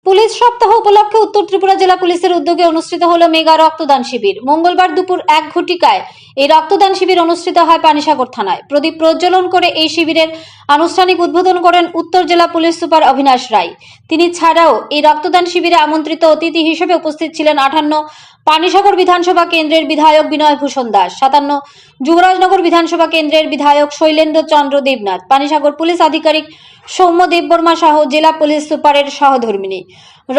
Police সপ্তাহ উপলক্ষে উত্তর ত্রিপুরা জেলা পুলিশের উদ্যোগে অনুষ্ঠিত হলো মেগা রক্তদান শিবির। মঙ্গলবার দুপুর 1 ঘটিকায় এই রক্তদান শিবির অনুষ্ঠিত হয় পানিসাগর থানায়। প্রদীপ প্রজ্বলন করে এই শিবিরের আনুষ্ঠানিক উদ্বোধন করেন উত্তর জেলা পুলিশ সুপার অভিনাশ রায়। তিনি ছাড়াও এই রক্তদান শিবিরে আমন্ত্রিত অতিথি হিসেবে উপস্থিত ছিলেন 58 পানিসাগর বিধানসভা কেন্দ্রের বিধায়ক বিনয় ভূষণ দাস, 57 যুবরাজনগর বিধানসভা কেন্দ্রের বিধায়ক শৈলেন্দ্র চন্দ্র দেবনাথ, পানিসাগর পুলিশ আধিকারিক সৌম্য দেববর্মা সহ জেলা পুলিশ সুপারের সহধর্মিনী।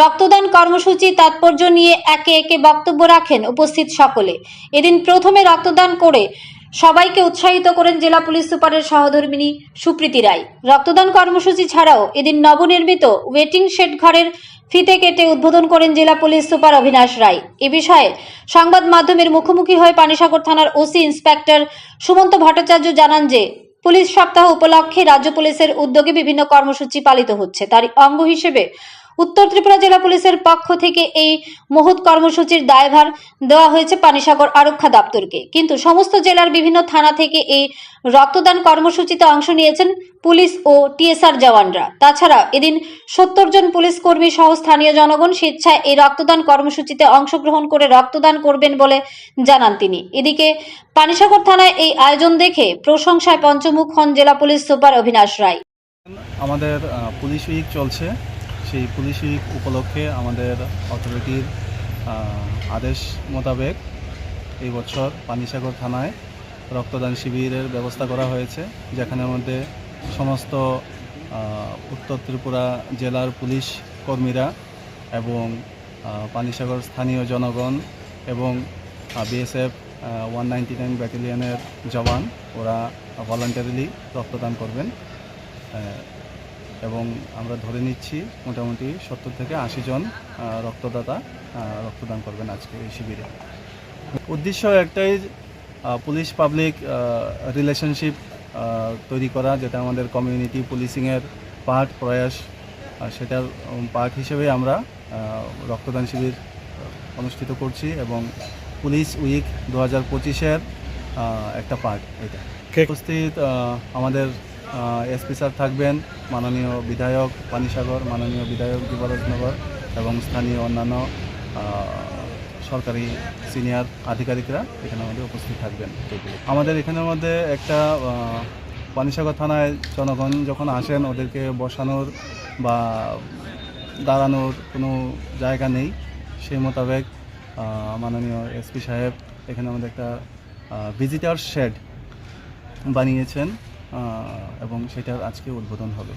রক্তদান কর্মসূচি তাৎপর্য নিয়ে একে একে বক্তব্য রাখেন উপস্থিত সকলে। এদিন প্রথমে রক্তদান করে সবাইকে উৎসাহিত করেন জেলা পুলিশ সুপারের সহধর্মিনী সুপ্রীতি রায়। রক্তদান কর্মসূচি ছাড়াও এদিন নবনির্মিত ওয়েটিং শেড ঘরের ফিতে কেটে উদ্বোধন করেন জেলা পুলিশ সুপার অভিনাশ রায়। এ বিষয়ে সংবাদ মাধ্যমের মুখোমুখি হয়ে পানিসাগর থানার ওসি ইন্সপেক্টর সুমন্ত ভট্টাচার্য জানান যে পুলিশ সপ্তাহ উপলক্ষে রাজ্য পুলিশের উদ্যোগে বিভিন্ন কর্মসূচি পালিত হচ্ছে। তারই অঙ্গ হিসেবে উত্তর ত্রিপুরা জেলা পুলিশের পক্ষ থেকে এই মহৎ কর্মসূচির দায়ভার দেওয়া হয়েছে পানিসাগর আরক্ষা দপ্তরকে। কিন্তু সমস্ত জেলার বিভিন্ন থানা থেকে এই রক্তদান কর্মসূচিতে অংশ নিয়েছেন পুলিশ ও টিএসআর জওয়ানরা। তাছাড়া এদিন 70 জন পুলিশ কর্মী সহ স্থানীয় জনগণ স্বেচ্ছায় এই রক্তদান কর্মসূচিতে অংশগ্রহণ করে রক্তদান করবেন বলে জানান তিনি। এদিকে পানিসাগর থানায় এই আয়োজন দেখে প্রশংসায় পঞ্চমুখ হন জেলা পুলিশ সুপার অভিনাশ রায়। আমাদের পুলিশ উইক চলছে, সেই পুলিশ উইক উপলক্ষে আমাদের অথরিটির আদেশ মোতাবেক এই বছর পানিসাগর থানায় রক্তদান শিবিরের ব্যবস্থা করা হয়েছে, যেখানের মধ্যে সমস্ত উত্তর ত্রিপুরা জেলার পুলিশ কর্মীরা এবং পানিসাগর স্থানীয় জনগণ এবং বিএসএফ 199 ব্যাটালিয়নের জওয়ান ওরা ভলান্টারিলি রক্তদান করবেন এবং আমরা ধরে নিচ্ছি মোটামুটি 70 থেকে 80 জন রক্তদাতা রক্তদান করবেন আজকে এই শিবিরে। উদ্দেশ্য একটাই, পুলিশ পাবলিক রিলেশনশিপ তৈরি করা, যেটা আমাদের কমিউনিটি পুলিশিংয়ের পার্ট প্রয়াস, সেটার পার্ট হিসেবে আমরা রক্তদান শিবির অনুষ্ঠিত করছি এবং পুলিশ উইক 2025-এর একটা পার্ট এটা। উপস্থিত আমাদের এসপি স্যার থাকবেন, মাননীয় বিধায়ক পানিসাগর, মাননীয় বিধায়ক যুবরাজনগর এবং স্থানীয় অন্যান্য সরকারি সিনিয়র আধিকারিকরা এখানে আমাদের উপস্থিত থাকবেন। আমাদের এখানের মধ্যে একটা পানিসাগর থানায় জনগণ যখন আসেন ওদেরকে বসানোর বা দাঁড়ানোর কোনো জায়গা নেই, সেই মোতাবেক মাননীয় এসপি সাহেব এখানে আমাদের একটা ভিজিটার শেড বানিয়েছেন এবং সেটার আজকে উদ্বোধন হবে।